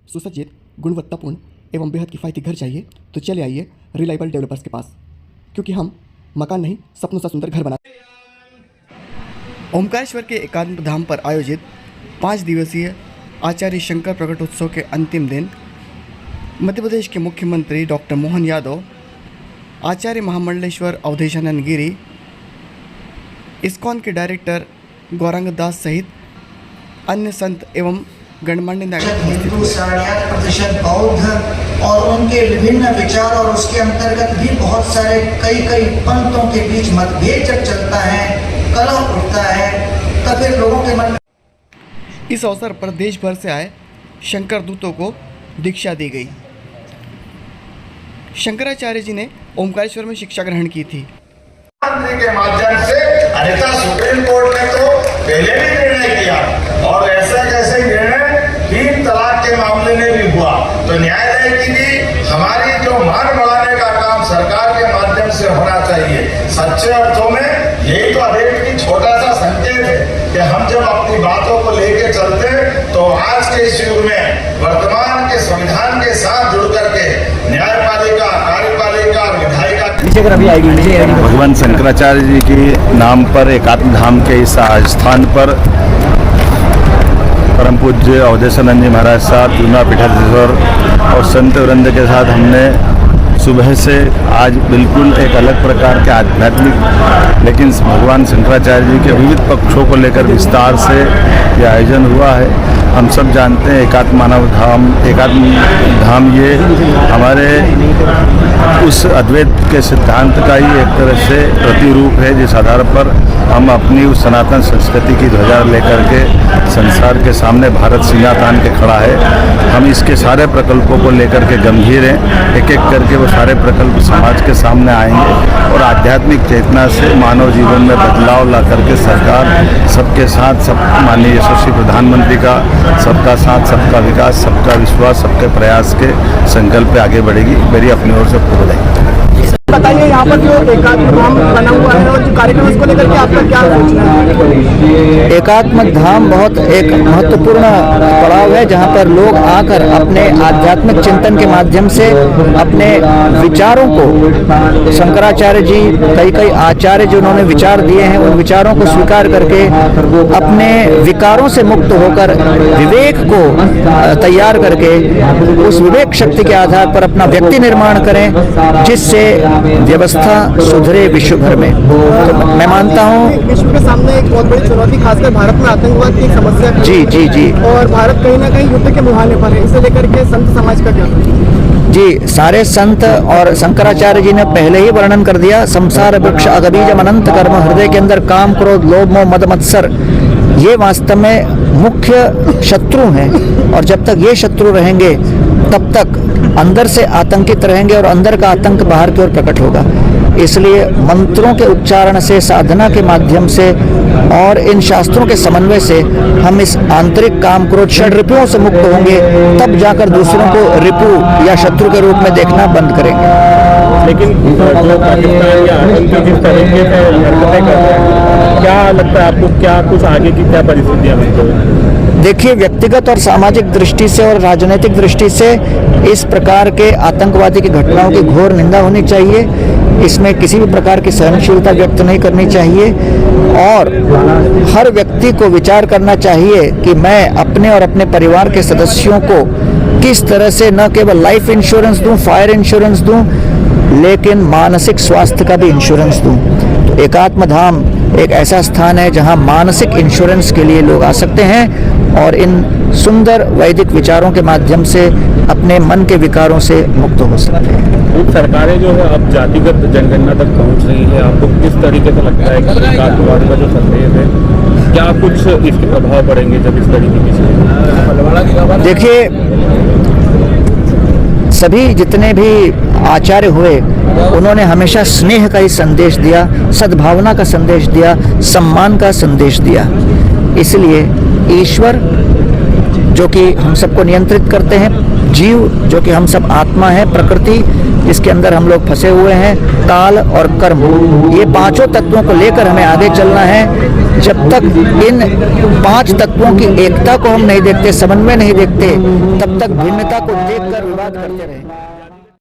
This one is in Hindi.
सुसज्जित, गुणवत्तापूर्ण एवं बेहद किफ़ायती घर चाहिए तो चले आइए रिलायबल डेवलपर्स के पास, क्योंकि हम मकान नहीं सपनों सा सुंदर घर बनाते हैं। ओमकारेश्वर के एकात्म धाम पर आयोजित 5 दिवसीय आचार्य शंकर प्रकटोत्सव के अंतिम दिन मध्य प्रदेश के मुख्यमंत्री डॉक्टर मोहन यादव, आचार्य महामंडलेश्वर अवधेशानंद गिरी, इस्कॉन के डायरेक्टर गौरांग दास सहित अन्य संत एवं गणमान्य नागरिक हिंदू 8.5% बौद्ध और उनके विभिन्न विचार और उसके अंतर्गत भी बहुत सारे कई पंथों के बीच मतभेद जब चलता है, कलह उठता है, तब फिर लोगों के मन में। इस अवसर पर देश भर से आए शंकर दूतों को दीक्षा दी गई। शंकराचार्य जी ने ओमकारेश्वर में शिक्षा ग्रहण की थी। के माध्यम से अन्यथा सुप्रीम कोर्ट ने तो पहले भी निर्णय किया और ऐसे कैसे निर्णय 3 तलाक के मामले में भी हुआ, तो न्यायालय की भी हमारी जो मान बढ़ाने का काम सरकार के माध्यम से होना चाहिए। सच्चे अर्थों में यही तो अभेद की छोटा सा संकेत है कि हम जब अपनी बातों को लेके चलते तो आज के इस युग में वर्तमान के संविधान के साथ जुड़ करके न्यायपालिका, कार्यपालिका और विधायिका भगवान शंकराचार्य जी के नाम पर एकात्म धाम के इस स्थान पर परम पूज्य अवधेशानंद जी महाराज साहब, जूना पीठाधीश्वर और संत वृंद के साथ हमने सुबह से आज बिल्कुल एक अलग प्रकार के आध्यात्मिक लेकिन भगवान शंकराचार्य जी के विविध पक्षों को लेकर विस्तार से यह आयोजन हुआ है। हम सब जानते हैं एकात्म धाम ये हमारे उस अद्वैत के सिद्धांत का ही एक तरह से प्रतिरूप है, जिस आधार पर हम अपनी उस सनातन संस्कृति की ध्वजा लेकर के संसार के सामने भारत सिंगा तान के खड़ा है। हम इसके सारे प्रकल्पों को लेकर के गंभीर हैं, एक एक करके वो सारे प्रकल्प समाज के सामने आएंगे और आध्यात्मिक चेतना से मानव जीवन में बदलाव ला करके सरकार सबके साथ, सब माननीय यशस्वी प्रधानमंत्री का सबका साथ, सबका विकास, सबका विश्वास, सबके प्रयास के संकल्प पे आगे बढ़ेगी। मेरी अपनी ओर से खूब बधाई। बताइए, यहाँ पर जो एकात्म धाम बना हुआ है और जो कार्यक्रम उसको लेकर के आपका क्या सोचना है? एकात्म धाम बहुत एक महत्वपूर्ण पड़ाव है, जहाँ पर लोग आकर अपने आध्यात्मिक चिंतन के माध्यम से अपने विचारों को, शंकराचार्य जी कई आचार्य जो उन्होंने विचार दिए हैं, उन विचारों को स्वीकार करके अपने विकारों से मुक्त होकर विवेक को तैयार करके उस विवेक शक्ति के आधार पर अपना व्यक्ति निर्माण करें, जिससे व्यवस्था सुधरे विश्व भर में। तो मैं मानता हूँ विश्व के सामने एक बहुत बड़ी चुनौती, खासकर भारत में आतंकवाद की एक समस्या जी और भारत कहीं ना कहीं युद्ध के मुहाने पर है। इसे लेकर के संत समाज का क्या? जी, सारे संत और शंकराचार्य जी ने पहले ही वर्णन कर दिया। संसार वृक्ष अगबीजम अनंत कर्म, हृदय के अंदर काम, क्रोध, लोभ, मोह, मद, मत्सर, ये वास्तव में मुख्य शत्रु हैं और जब तक ये शत्रु रहेंगे तब तक अंदर से आतंकित रहेंगे और अंदर का आतंक बाहर की ओर प्रकट होगा। इसलिए मंत्रों के उच्चारण से, साधना के माध्यम से और इन शास्त्रों के समन्वय से हम इस आंतरिक काम, क्रोध, षड रिपुओं से मुक्त होंगे, तब जाकर दूसरों को रिपु या शत्रु के रूप में देखना बंद करेंगे। लेकिन जो पाकिस्तान या आतंकी जिस तरीके से हरकतें कर रहे हैं, क्या लगता है आपको, क्या कुछ आगे की क्या परिस्थितियाँ बनती हैं? देखिए, व्यक्तिगत और सामाजिक दृष्टि से और राजनीतिक दृष्टि से इस प्रकार के आतंकवादी की घटनाओं की घोर निंदा होनी चाहिए। इसमें किसी भी प्रकार की सहनशीलता व्यक्त नहीं करनी चाहिए और हर व्यक्ति को विचार करना चाहिए कि मैं अपने और अपने परिवार के सदस्यों को किस तरह से न केवल लाइफ इंश्योरेंस दूं, फायर इंश्योरेंस दूं, लेकिन मानसिक स्वास्थ्य का भी इंश्योरेंस दूं। तो एकात्म धाम एक ऐसा स्थान है जहां मानसिक इंश्योरेंस के लिए लोग आ सकते हैं और इन सुंदर वैदिक विचारों के माध्यम से अपने मन के विकारों से मुक्त हो सकते हैं। सरकारें जो है अब जातिगत जनगणना तक पहुंच रही है, आपको किस तरीके से लगता है कि एकात्मवाद का जो संदेश है, क्या कुछ इसके प्रभाव पड़ेंगे जब इस तरीके की? देखिए, सभी जितने भी आचार्य हुए उन्होंने हमेशा स्नेह का ही संदेश दिया, सद्भावना का संदेश दिया, सम्मान का संदेश दिया। इसलिए ईश्वर जो कि हम सबको नियंत्रित करते हैं, जीव जो कि हम सब आत्मा है, प्रकृति जिसके अंदर हम लोग फंसे हुए हैं, काल और कर्म, ये पांचों तत्वों को लेकर हमें आगे चलना है। जब तक इन 5 तत्वों की एकता को हम नहीं देखते, समन्वय नहीं देखते, तब तक भिन्नता को देखकर विवाद करते रहेंगे।